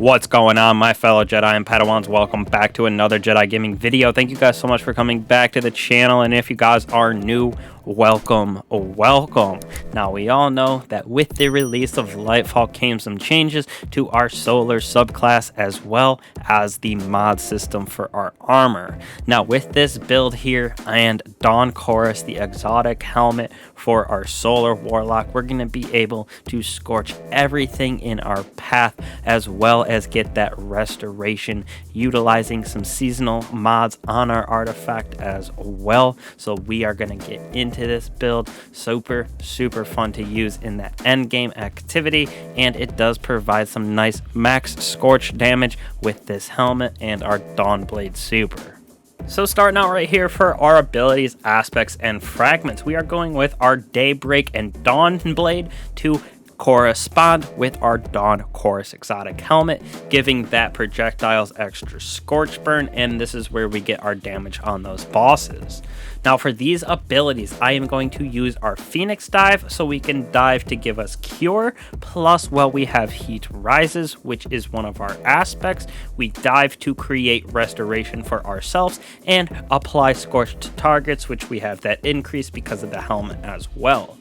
What's going on, my fellow Jedi and Padawans? Welcome back to another Jedi Gaming video. Thank you guys so much for coming back to the channel, and if you guys are new, welcome. Now, we all know that with the release of Lightfall came some changes to our Solar Subclass as well as the mod system for our armor. Now, with this build here and Dawn Chorus, the exotic helmet for our Solar Warlock, we're going to be able to scorch everything in our path as well as get that restoration utilizing some seasonal mods on our artifact as well. So we are going to get into this build. Super fun to use in that end game activity, and it does provide some nice max Scorch damage with this helmet and our Dawn Blade Super. So starting out right here for our abilities, aspects, and fragments, we are going with our Daybreak and Dawn Blade to correspond with our Dawn Chorus exotic helmet, giving that projectiles extra Scorch burn, and this is where we get our damage on those bosses. Now for these abilities, I am going to use our Phoenix Dive, so we can dive to give us Cure, plus we have Heat Rises, which is one of our aspects. We dive to create restoration for ourselves and apply Scorch to targets, which we have that increase because of the helmet as well.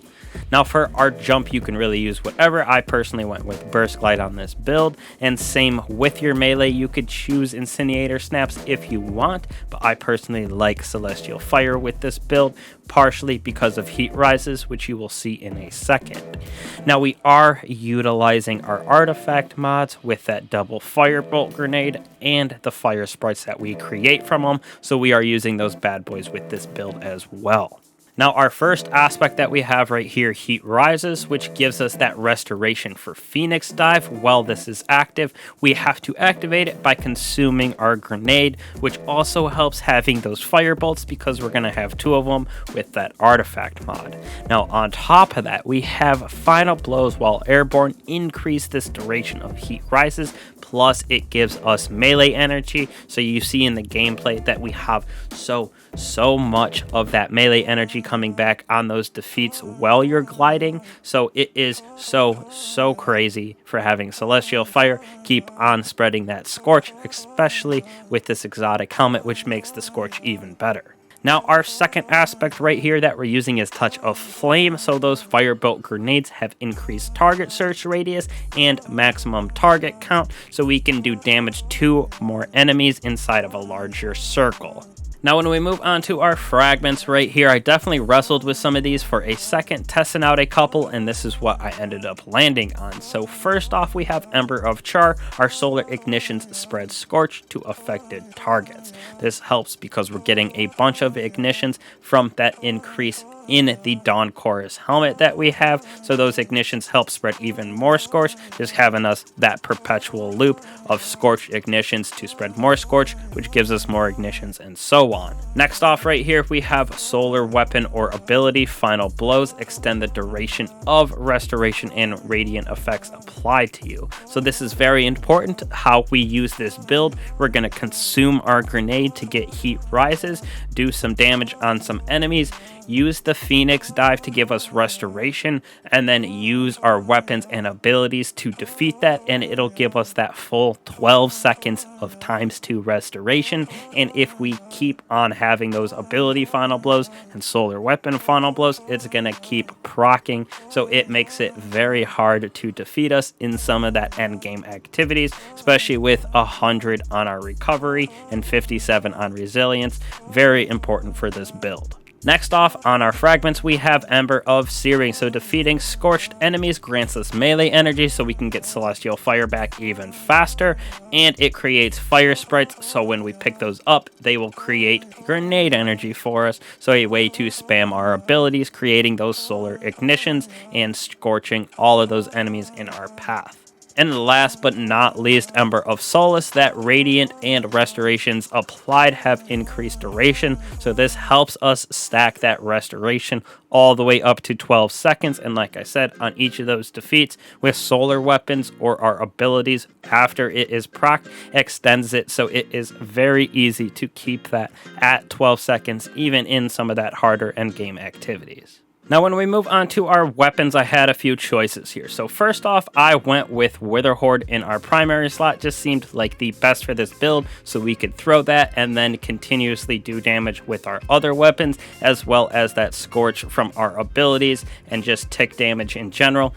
Now for our jump, you can really use whatever. I personally went with Burst Glide on this build, and same with your melee. You could choose Incinerator Snaps if you want, but I personally like Celestial Fire with this build, partially because of Heat Rises, which you will see in a second. Now we are utilizing our artifact mods with that double Firebolt Grenade and the fire sprites that we create from them, so we are using those bad boys with this build as well. Now our first aspect that we have right here, Heat Rises, which gives us that restoration for Phoenix Dive. While this is active, we have to activate it by consuming our grenade, which also helps having those fire bolts because we're going to have two of them with that artifact mod. Now on top of that, we have Final Blows while airborne, increase this duration of Heat Rises, plus it gives us melee energy. So you see in the gameplay that we have so much of that melee energy coming back on those defeats while you're gliding. So it is so crazy for having Celestial Fire keep on spreading that Scorch, especially with this exotic helmet, which makes the Scorch even better. Now our second aspect right here that we're using is Touch of Flame, so those Firebolt Grenades have increased target search radius and maximum target count, so we can do damage to more enemies inside of a larger circle. Now when we move on to our fragments right here, I definitely wrestled with some of these for a second, testing out a couple, and this is what I ended up landing on. So first off, we have Ember of Char. Our Solar Ignitions spread Scorch to affected targets. This helps because we're getting a bunch of ignitions from that increase in the Dawn Chorus helmet that we have, so those ignitions help spread even more Scorch, just having us that perpetual loop of Scorch ignitions to spread more Scorch, which gives us more ignitions and so on. Next off right here, we have Solar Weapon or Ability. Final Blows extend the duration of restoration and radiant effects applied to you. So this is very important how we use this build. We're going to consume our grenade to get Heat Rises, do some damage on some enemies, use the Phoenix Dive to give us restoration, and then use our weapons and abilities to defeat that, and it'll give us that full 12 seconds of ×2 restoration. And if we keep on having those ability final blows and solar weapon final blows, it's gonna keep proccing, so it makes it very hard to defeat us in some of that end game activities, especially with 100 on our recovery and 57 on resilience. Very important for this build. Next off on our fragments, we have Ember of Searing. So defeating scorched enemies grants us melee energy so we can get Celestial Fire back even faster, and it creates fire sprites, so when we pick those up, they will create grenade energy for us, so a way to spam our abilities, creating those solar ignitions and scorching all of those enemies in our path. And last but not least, Ember of Solace. That radiant and restorations applied have increased duration, so this helps us stack that restoration all the way up to 12 seconds. And like I said, on each of those defeats with solar weapons or our abilities after it is proc, extends it, so it is very easy to keep that at 12 seconds even in some of that harder endgame activities. Now, when we move on to our weapons, I had a few choices here. So first off, I went with Witherhoard in our primary slot. Just seemed like the best for this build, so we could throw that and then continuously do damage with our other weapons, as well as that Scorch from our abilities, and just tick damage in general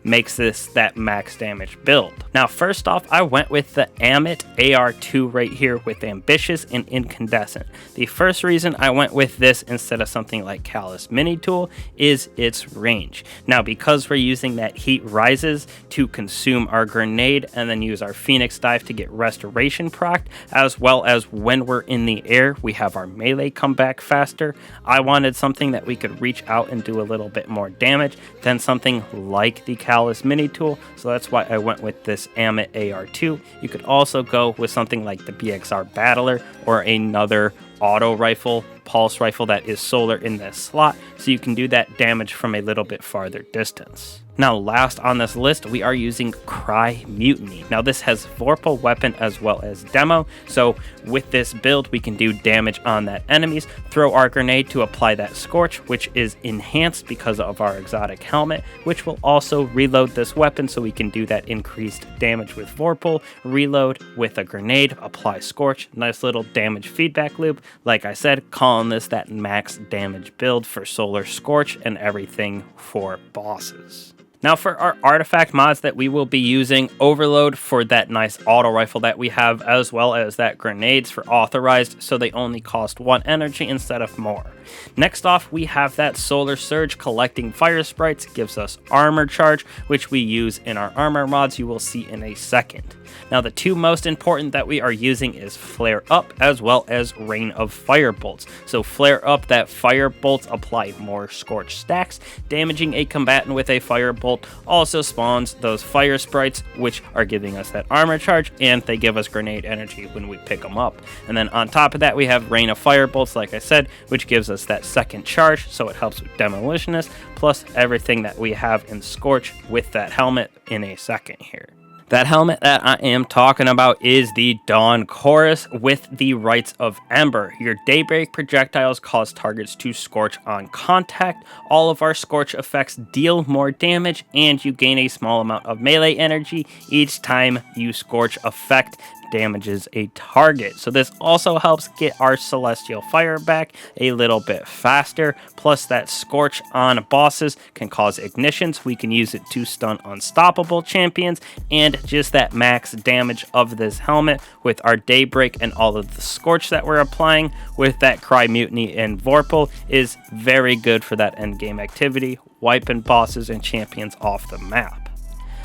makes this that max damage build. Now, first off, I went with the Amit AR2 right here with Ambitious and Incandescent. The first reason I went with this instead of something like Callous Mini Tool is its range. Now, because we're using that Heat Rises to consume our grenade and then use our Phoenix Dive to get Restoration procced, as well as when we're in the air, we have our melee come back faster. I wanted something that we could reach out and do a little bit more damage than something like the Callous Mini Tool, so that's why I went with this Amit AR2. You could also go with something like the BXR Battler or another auto rifle, pulse rifle that is solar in this slot, so you can do that damage from a little bit farther distance. Now, last on this list, we are using Cry Mutiny. Now, this has Vorpal weapon as well as demo, so with this build, we can do damage on that enemies, throw our grenade to apply that Scorch, which is enhanced because of our exotic helmet, which will also reload this weapon, so we can do that increased damage with Vorpal, reload with a grenade, apply Scorch, nice little damage feedback loop. Like I said, calling this that max damage build for Solar Scorch and everything for bosses. Now, for our artifact mods that we will be using, Overload for that nice auto rifle that we have, as well as that grenades for authorized, so they only cost 1 energy instead of more. Next off, we have that Solar Surge. Collecting fire sprites gives us armor charge, which we use in our armor mods you will see in a second. Now, the two most important that we are using is Flare Up as well as Rain of Fire Bolts. So Flare Up, that fire bolts apply more Scorch stacks. Damaging a combatant with a fire bolt also spawns those fire sprites, which are giving us that armor charge, and they give us grenade energy when we pick them up. And then on top of that, we have Rain of Fire Bolts, like I said, which gives us that second charge, so it helps with Demolitionist, plus everything that we have in Scorch with that helmet in a second here. That helmet that I am talking about is the Dawn Chorus with the Rites of Ember. Your Daybreak projectiles cause targets to Scorch on contact. All of our Scorch effects deal more damage, and you gain a small amount of melee energy each time you Scorch effect damages a target. So this also helps get our Celestial Fire back a little bit faster. Plus, that Scorch on bosses can cause ignitions. We can use it to stun unstoppable champions, and just that max damage of this helmet with our Daybreak and all of the Scorch that we're applying with that Cry Mutiny and Vorpal is very good for that endgame activity, wiping bosses and champions off the map.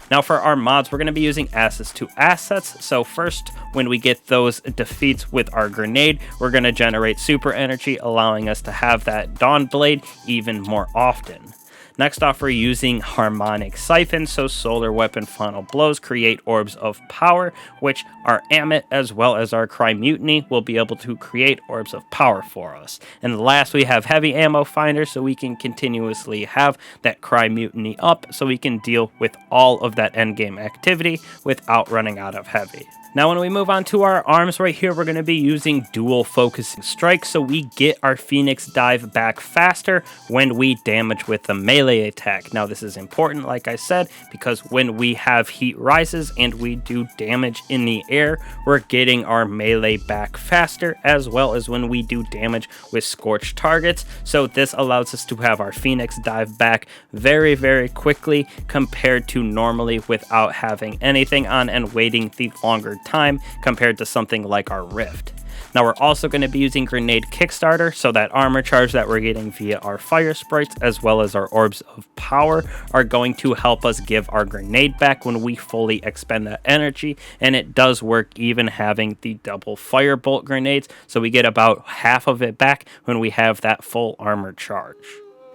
Now, for our mods, we're going to be using assets to assets. So first, when we get those defeats with our grenade, we're going to generate super energy, allowing us to have that Dawn Blade even more often. Next off, we're using Harmonic Siphon, so Solar Weapon Final Blows create Orbs of Power, which our Amit as well as our Cry Mutiny will be able to create Orbs of Power for us. And last, we have Heavy Ammo Finder, so we can continuously have that Cry Mutiny up, so we can deal with all of that endgame activity without running out of heavy. Now, when we move on to our arms right here, we're going to be using Dual Focusing Strike, so we get our Phoenix Dive back faster when we damage with the melee attack. Now, this is important, like I said, because when we have Heat Rises and we do damage in the air, we're getting our melee back faster, as well as when we do damage with Scorch targets. So this allows us to have our Phoenix Dive back very, very quickly compared to normally without having anything on and waiting the longer time compared to something like our Rift. Now, we're also going to be using Grenade Kickstarter, so that armor charge that we're getting via our fire sprites as well as our Orbs of Power are going to help us give our grenade back when we fully expend that energy, and it does work even having the double firebolt grenades, so we get about half of it back when we have that full armor charge.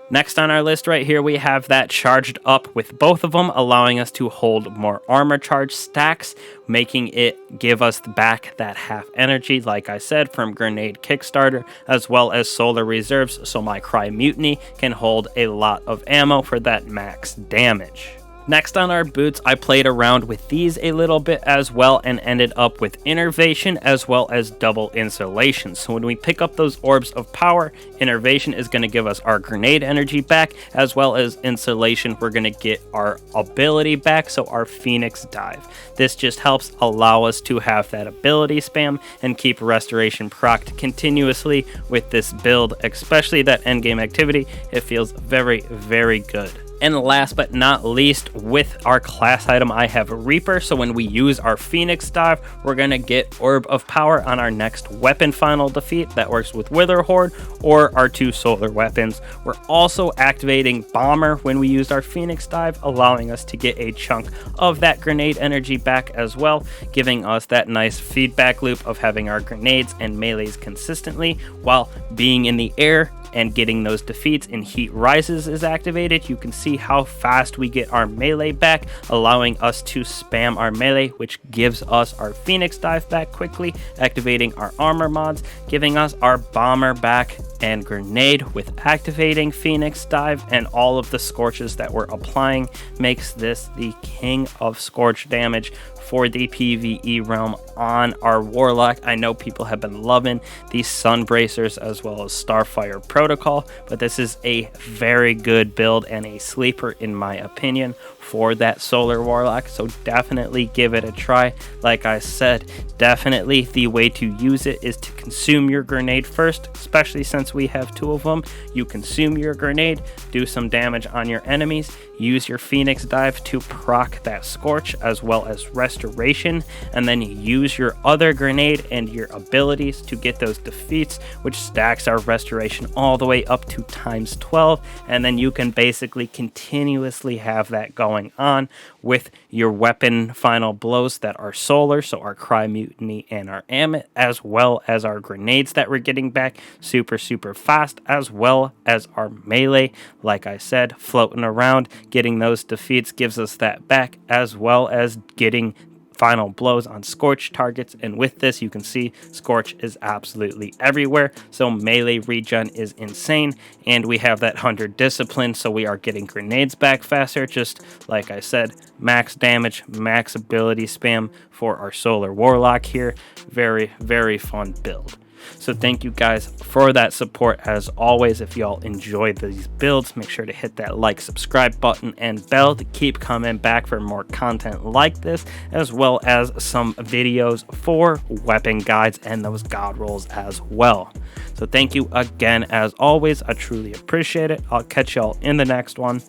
Next on our list right here, we have that charged up with both of them, allowing us to hold more armor charge stacks, making it give us back that half energy, like I said, from Grenade Kickstarter, as well as Solar Reserves, so my Cry Mutiny can hold a lot of ammo for that max damage. Next on our boots, I played around with these a little bit as well and ended up with Innervation as well as double insulation. So when we pick up those orbs of power, Innervation is going to give us our grenade energy back, as well as insulation, we're going to get our ability back, so our Phoenix Dive. This just helps allow us to have that ability spam and keep restoration procced continuously with this build, especially that endgame activity. It feels very, very good. And last but not least, with our class item, I have Reaper. So when we use our Phoenix Dive, we're going to get Orb of Power on our next weapon final defeat. That works with Wither Horde or our 2 solar weapons. We're also activating Bomber when we use our Phoenix Dive, allowing us to get a chunk of that grenade energy back as well, giving us that nice feedback loop of having our grenades and melees consistently while being in the air and getting those defeats. And Heat Rises is activated. You can see how fast we get our melee back, allowing us to spam our melee, which gives us our Phoenix Dive back quickly, activating our armor mods, giving us our bomber back, and grenade with activating Phoenix Dive, and all of the Scorches that we're applying makes this the king of Scorch damage for the PvE realm on our Warlock. I know people have been loving these Sun Bracers as well as Starfire Protocol, but this is a very good build and a sleeper in my opinion for that Solar Warlock, so definitely give it a try. Like I said, definitely the way to use it is to consume your grenade first, especially since we have 2 of them. You consume your grenade, do some damage on your enemies, use your Phoenix Dive to proc that Scorch as well as restoration, and then use your other grenade and your abilities to get those defeats, which stacks our restoration all the way up to times 12, and then you can basically continuously have that going on with your weapon final blows that are solar, so our Cry Mutiny and our Amit, as well as our grenades that we're getting back super fast, as well as our melee. Like I said, floating around, getting those defeats gives us that back, as well as getting final blows on Scorch targets. And with this, you can see Scorch is absolutely everywhere, so melee regen is insane, and we have that 100 discipline, so we are getting grenades back faster. Just like I said, max damage, max ability spam for our Solar Warlock here. Very fun build. So thank you guys for that support as always. If y'all enjoy these builds, make sure to hit that like, subscribe button, and bell to keep coming back for more content like this, as well as some videos for weapon guides and those god rolls as well. So thank you again as always. I truly appreciate it. I'll catch y'all in the next one.